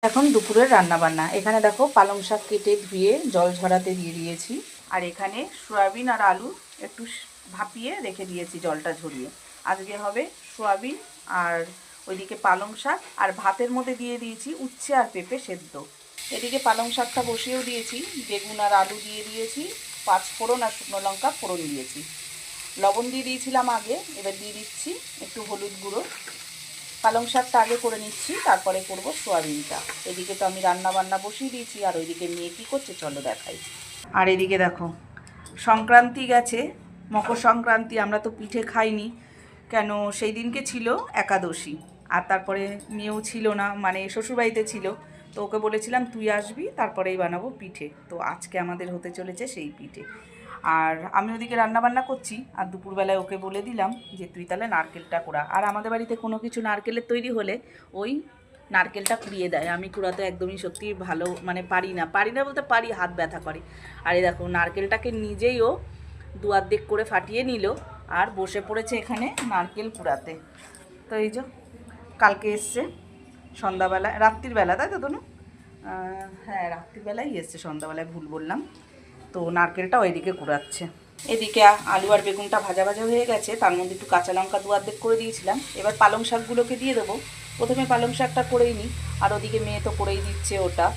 এখন দুপুরের রান্না বান্না। এখানে দেখো পালং শাক কেটে ধুয়ে জল ঝরাতে দিয়ে দিয়েছি, আর এখানে সয়াবিন আর আলু একটু ভাপিয়ে রেখে দিয়েছি জলটা ঝরিয়ে। আজকে হবে সয়াবিন আর ওইদিকে পালং শাক, আর ভাতের মধ্যে দিয়ে দিয়েছি উচ্ছে আর পেঁপে সেদ্ধ। এদিকে পালং শাকটা বসিয়েও দিয়েছি, বেগুন আর আলু দিয়ে দিয়েছি, 5 ফোড়ন আর শুকনো লঙ্কা ফোড়ন দিয়েছি। লবণ দিয়ে দিয়েছিলাম আগে, এবার দিয়ে দিচ্ছি একটু হলুদ গুঁড়ো। পালং শাকটা আগে করে নিচ্ছি, তারপরে করব সোয়াবিনটা। এদিকে তো আমি রান্না বান্না বসিয়ে দিয়েছি, আর ওইদিকে মেয়ে কী করছে চলো দেখাই। আর এদিকে দেখো সংক্রান্তি গেছে, মকর সংক্রান্তি, আমরা তো পিঠে খাইনি, কেন সেই দিনকে ছিল একাদশী, আর তারপরে মেয়েও ছিল না, মানে শ্বশুরবাড়িতে ছিল, তো ওকে বলেছিলাম তুই আসবি তারপরেই বানাবো পিঠে। তো আজকে আমাদের হতে চলেছে সেই পিঠে। আর আমি ওদিকে রান্নাবান্না করছি, আর দুপুরবেলায় ওকে বলে দিলাম যে তুই তাহলে নারকেলটা কুড়া। আর আমাদের বাড়িতে কোনো কিছু নারকেলের তৈরি হলে ওই নারকেলটা কুড়িয়ে দেয়। আমি কুড়াতে একদমই সত্যি ভালো মানে পারি না বলতে পারি, হাত ব্যথা করে। আর এই দেখো নারকেলটাকে নিজেই ও 2 অর্ধেক করে ফাটিয়ে নিল, আর বসে পড়েছে এখানে নারকেল কুড়াতে। তো এই যে কালকে এসছে সন্ধ্যাবেলায়, রাত্রিবেলা, তাই তো তনু? হ্যাঁ রাত্রিবেলাই এসছে, সন্ধ্যাবেলায় ভুল বললাম। তো নারকেলটা ওইদিকে কুড়াচ্ছে। এদিকে আলু আর বেগুনটা ভাজা ভাজা হয়ে গেছে, তার মধ্যে একটু কাঁচা লঙ্কা 2 অর্ধেক করে দিয়েছিলাম। এবার পালং শাকগুলোকে দিয়ে দেবো। প্রথমে পালং শাকটা করেই নিই, আর ওদিকে মেয়ে তো করেই দিচ্ছে ওটা।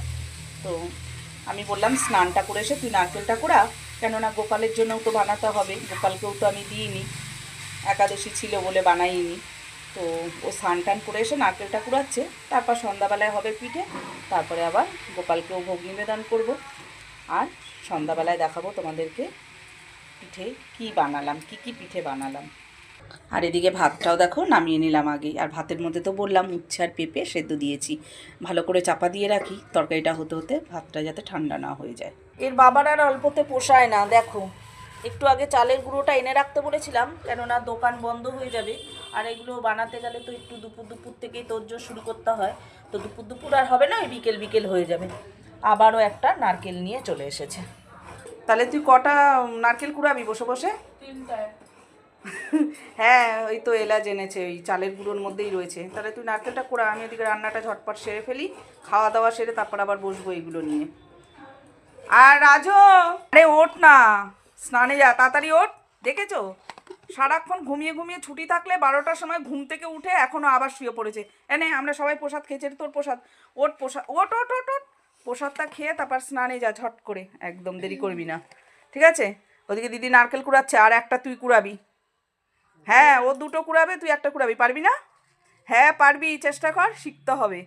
তো আমি বললাম স্নানটা করে এসে তুই নারকেলটা কুড়া, কেননা গোপালের জন্যও তো বানাতে হবে, গোপালকেও তো আমি দিইনি, একাদশী ছিল বলে বানাইনি। তো ও স্নান টান করে এসে নারকেলটা কুড়াচ্ছে, তারপর সন্ধ্যাবেলায় হবে পিঠে, তারপরে আবার গোপালকেও ভোগ নিবেদন করব, আর সন্ধ্যাবেলায় দেখাবো তোমাদেরকে পিঠে কি বানালাম, কি পিঠে বানালাম। আর এদিকে ভাতটাও দেখো নামিয়ে নিলাম আগেই, আর ভাতের মধ্যে তো বললাম উচ্ছে আর পেঁপে সেদ্ধ দিয়েছি। ভালো করে চাপা দিয়ে রাখি, তরকারিটা হতে হতে ভাতটা যাতে ঠান্ডা না হয়ে যায়। এর বাবার আর অল্পতে পোষায় না, দেখো একটু আগে চালের গুঁড়োটা এনে রাখতে বলেছিলাম, কেননা দোকান বন্ধ হয়ে যাবে, আর এগুলো বানাতে গেলে তো একটু দুপুর থেকেই তোড়জোড় শুরু করতে হয়। তো দুপুর আর হবে না, ওই বিকেল হয়ে যাবে। আবারও একটা নারকেল নিয়ে চলে এসেছে। তাহলে তুই কটা নারকেল কুড়াবি বসে বসে? 3টায়। হ্যাঁ ওই তো এলা জেনেছে, ওই চালের গুঁড়োর মধ্যেই রয়েছে। তাহলে তুই নারকেলটা কুড়া, আমি ওদিকে রান্নাটা ঝটপট সেরে ফেলি, খাওয়া দাওয়া সেরে তারপর আবার বসবো এইগুলো নিয়ে। আর রাজু, আরে ওঠ না, স্নানে যা, তাড়াতাড়ি ওঠ। দেখেছো সারাক্ষণ ঘুমিয়ে ছুটি থাকলে 12টার সময় ঘুম থেকে উঠে এখনও আবার শুয়ে পড়েছে। এনে আমরা সবাই প্রসাদ খেয়েছি, তোর প্রসাদ। ওঠ প্রসাদ, ওঠ ওঠ ওঠ ওঠ, প্রসাদটা খেয়ে তারপর স্নানে যা ঝট করে, একদম দেরি করবি না, ঠিক আছে? ওদিকে দিদি নারকেল কুড়াচ্ছে, আর একটা তুই কুড়াবি। হ্যাঁ ও 2টো কুড়াবে, তুই একটা কুড়াবি, পারবি না? হ্যাঁ পারবি, চেষ্টা কর, শিখতে হবে।